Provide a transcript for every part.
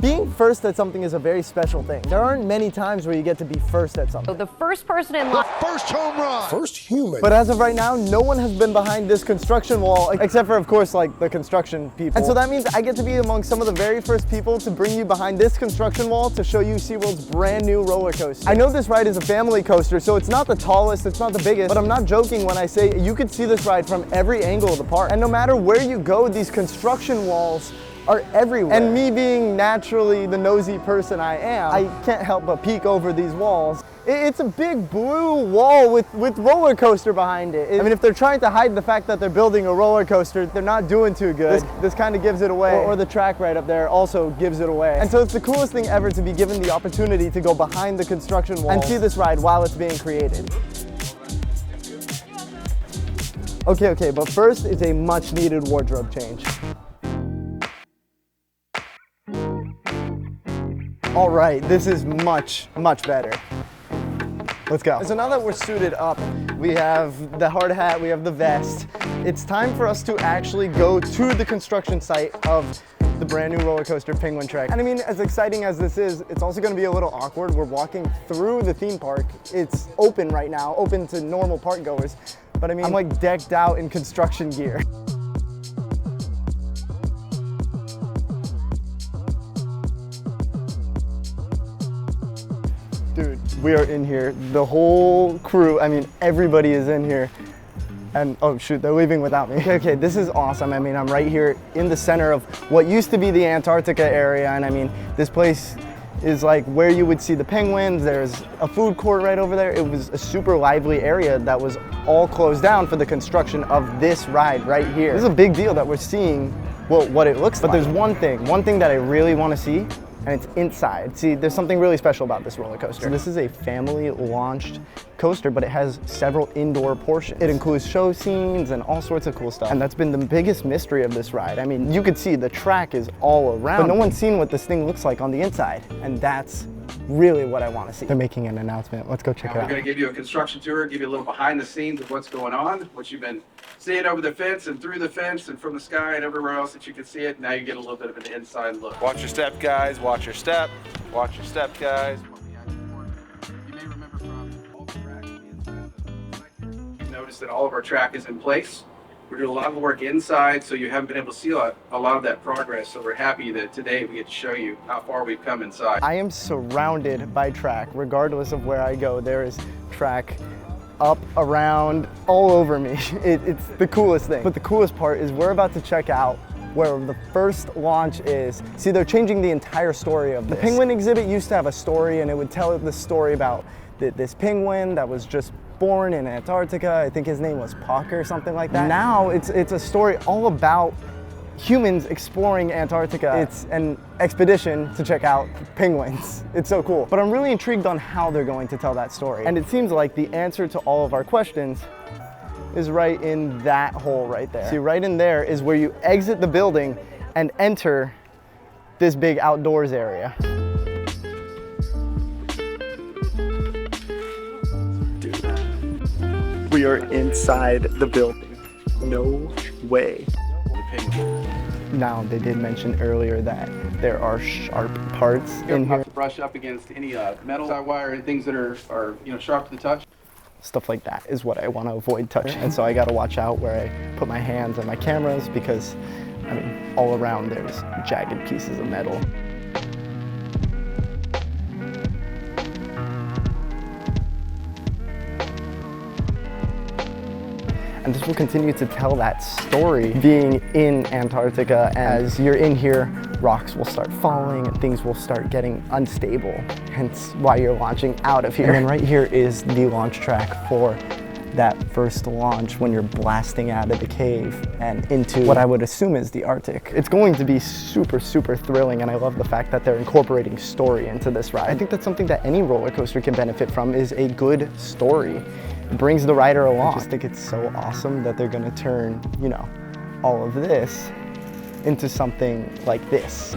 Being first at something is a very special thing. There aren't many times where you get to be first at something. So the first person in line. First home run. First human. But as of right now, no one has been behind this construction wall, except for, of course, like the construction people. And so that means I get to be among some of the very first people to bring you behind this construction wall to show you SeaWorld's brand new roller coaster. I know this ride is a family coaster, so it's not the tallest, it's not the biggest, but I'm not joking when I say you could see this ride from every angle of the park. And no matter where you go, these construction walls are everywhere. And me being naturally the nosy person I am, I can't help but peek over these walls. It's a big blue wall with roller coaster behind it. I mean, if they're trying to hide the fact that they're building a roller coaster, they're not doing too good. This kind of gives it away. Or the track right up there also gives it away. And so it's the coolest thing ever to be given the opportunity to go behind the construction wall and see this ride while it's being created. Okay, but first is a much needed wardrobe change. All right, this is much better. Let's go. So now that we're suited up, we have the hard hat, we have the vest. It's time for us to actually go to the construction site of the brand new roller coaster Penguin Trek. And I mean, as exciting as this is, it's also gonna be a little awkward. We're walking through the theme park. It's open right now, open to normal park goers. But I mean, I'm like decked out in construction gear. Dude, we are in here. The whole crew, I mean, everybody is in here. And oh shoot, they're leaving without me. Okay, this is awesome. I mean, I'm right here in the center of what used to be the Antarctica area. And I mean, this place is like where you would see the penguins. There's a food court right over there. It was a super lively area that was all closed down for the construction of this ride right here. This is a big deal that we're seeing, well, what it looks like. But there's one thing that I really want to see, and it's inside. See, there's something really special about this roller coaster. So this is a family launched coaster, but it has several indoor portions. It includes show scenes and all sorts of cool stuff. And that's been the biggest mystery of this ride. I mean, you could see the track is all around, but no one's seen what this thing looks like on the inside. And that's really what I want to see. They're making an announcement. Let's go check it out. We're going to give you a construction tour, give you a little behind the scenes of what's going on, what you've been seeing over the fence and through the fence and from the sky and everywhere else that you can see it. Now you get a little bit of an inside look. Watch your step, guys. Watch your step. Watch your step, guys. You may remember from all the track you've noticed that all of our track is in place. We're doing a lot of work inside, so you haven't been able to see a lot of that progress. So we're happy that today we get to show you how far we've come inside. I am surrounded by track, regardless of where I go. There is track up, around, all over me. It's the coolest thing. But the coolest part is we're about to check out where the first launch is. See, they're changing the entire story of this. The penguin exhibit used to have a story, and it would tell the story about this penguin that was just born in Antarctica. I think his name was Puck or something like that. Now it's a story all about humans exploring Antarctica. It's an expedition to check out penguins. It's so cool. But I'm really intrigued on how they're going to tell that story. And it seems like the answer to all of our questions is right in that hole right there. See, right in there is where you exit the building and enter this big outdoors area. We are inside the building. No way. Now, they did mention earlier that there are sharp parts in here. To brush up against any metal wire and things that are sharp to the touch. Stuff like that is what I want to avoid touching. And so I got to watch out where I put my hands on my cameras because, I mean, all around there's jagged pieces of metal. And this will continue to tell that story being in Antarctica. As you're in here, rocks will start falling and things will start getting unstable, hence why you're launching out of here. And then right here is the launch track for that first launch when you're blasting out of the cave and into what I would assume is the Arctic. It's going to be super thrilling, and I love the fact that they're incorporating story into this ride. I think that's something that any roller coaster can benefit from, is a good story. It brings the rider along. I just think it's so awesome that they're gonna turn, all of this into something like this.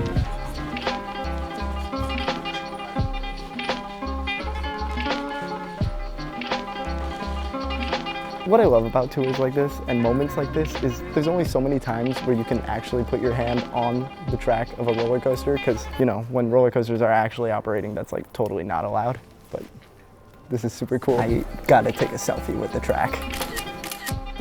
What I love about tours like this and moments like this is there's only so many times where you can actually put your hand on the track of a roller coaster, because, you know, when roller coasters are actually operating, that's like totally not allowed. But this is super cool. I gotta take a selfie with the track.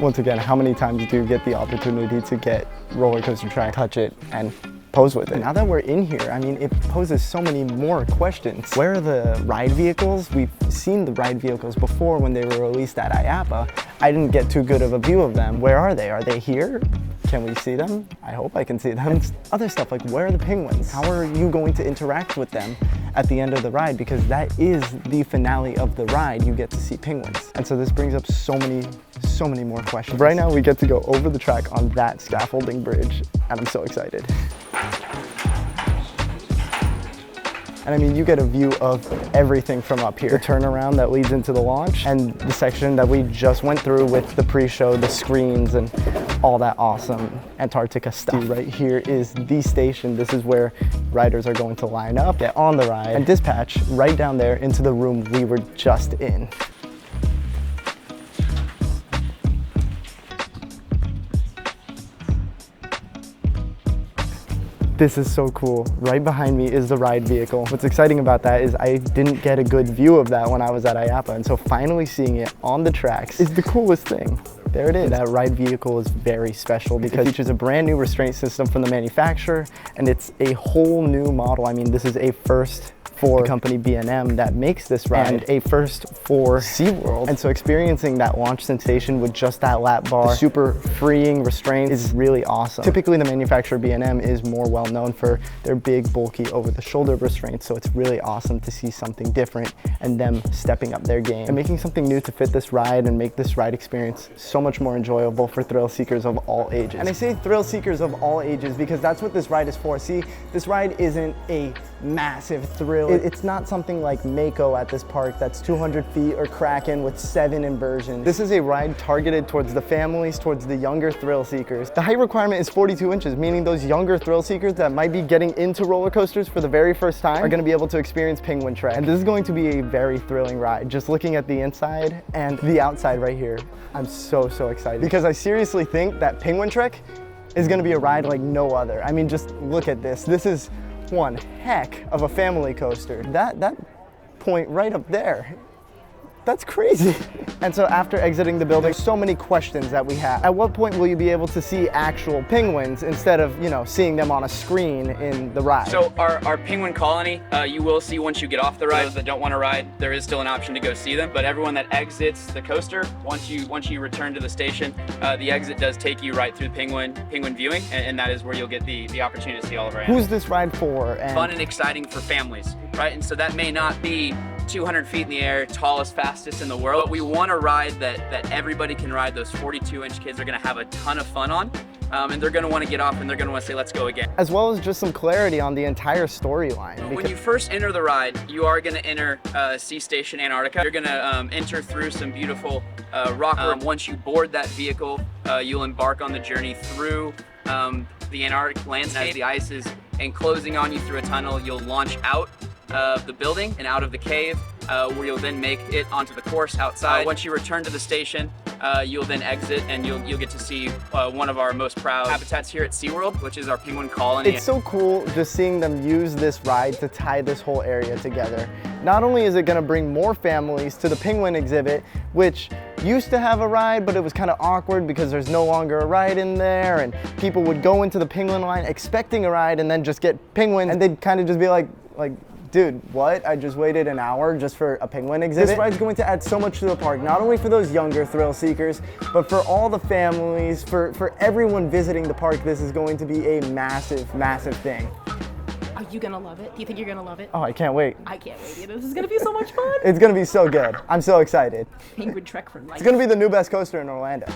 Once again, how many times do you get the opportunity to get roller coaster track, touch it, and pose with it? Now that we're in here, I mean, it poses so many more questions. Where are the ride vehicles? We've seen the ride vehicles before when they were released at IAAPA. I didn't get too good of a view of them. Where are they? Are they here? Can we see them? I hope I can see them. And other stuff like, where are the penguins? How are you going to interact with them at the end of the ride? Because that is the finale of the ride. You get to see penguins. And so this brings up so many more questions. Right now we get to go over the track on that scaffolding bridge, and I'm so excited. And I mean, you get a view of everything from up here. The turnaround that leads into the launch, and the section that we just went through with the pre-show, the screens, and all that awesome Antarctica stuff. Right here is the station. This is where riders are going to line up, get on the ride, and dispatch right down there into the room we were just in. This is so cool. Right behind me is the ride vehicle. What's exciting about that is I didn't get a good view of that when I was at IAAPA, and so finally seeing it on the tracks is the coolest thing. There it is. That ride vehicle is very special because it features a brand new restraint system from the manufacturer, and it's a whole new model. I mean, this is a first for the company B&M that makes this ride, and a first for SeaWorld. And so experiencing that launch sensation with just that lap bar, the super freeing restraints, is really awesome. Typically the manufacturer B&M is more well known for their big, bulky, over-the-shoulder restraints, so it's really awesome to see something different and them stepping up their game and making something new to fit this ride and make this ride experience so much more enjoyable for thrill seekers of all ages. And I say thrill seekers of all ages because that's what this ride is for. See, this ride isn't a massive thrill. It's not something like Mako at this park that's 200 feet or Kraken with 7 inversions. This is a ride targeted towards the families, towards the younger thrill seekers. The height requirement is 42 inches, meaning those younger thrill seekers that might be getting into roller coasters for the very first time are going to be able to experience Penguin Trek. And this is going to be a very thrilling ride. Just looking at the inside and the outside right here, I'm so excited because I seriously think that Penguin Trek is going to be a ride like no other. I mean, just look at this. This is one heck of a family coaster. That point right up there, that's crazy. And so after exiting the building, there's so many questions that we have. At what point will you be able to see actual penguins instead of, you know, seeing them on a screen in the ride? So our penguin colony, you will see once you get off the ride. Those that don't want to ride, there is still an option to go see them. But everyone that exits the coaster, once you return to the station, the exit does take you right through penguin viewing, and that is where you'll get the opportunity to see all of our animals. Who's this ride for? And fun and exciting for families, right? And so that may not be 200 feet in the air, tallest, fastest in the world. But we want a ride that everybody can ride. Those 42-inch kids are going to have a ton of fun on, and they're going to want to get off and they're going to want to say, let's go again. As well as just some clarity on the entire storyline. When you first enter the ride, you are going to enter Sea Station Antarctica. You're going to enter through some beautiful rock. Once you board that vehicle, you'll embark on the journey through the Antarctic landscape. As the ice is enclosing on you through a tunnel, you'll launch out of the building and out of the cave, where you'll then make it onto the course outside. Once you return to the station, you'll then exit and you'll get to see one of our most proud habitats here at SeaWorld, which is our penguin colony. It's so cool just seeing them use this ride to tie this whole area together. Not only is it going to bring more families to the penguin exhibit, which used to have a ride, but it was kind of awkward because there's no longer a ride in there, and people would go into the penguin line expecting a ride and then just get penguins, and they'd kind of just be like, dude, what? I just waited an hour just for a penguin exhibit? This ride's going to add so much to the park, not only for those younger thrill seekers, but for all the families, for everyone visiting the park. This is going to be a massive, massive thing. Are you gonna love it? Do you think you're gonna love it? Oh, I can't wait. I can't wait either. This is gonna be so much fun. It's gonna be so good. I'm so excited. Penguin Trek for life. It's gonna be the new best coaster in Orlando.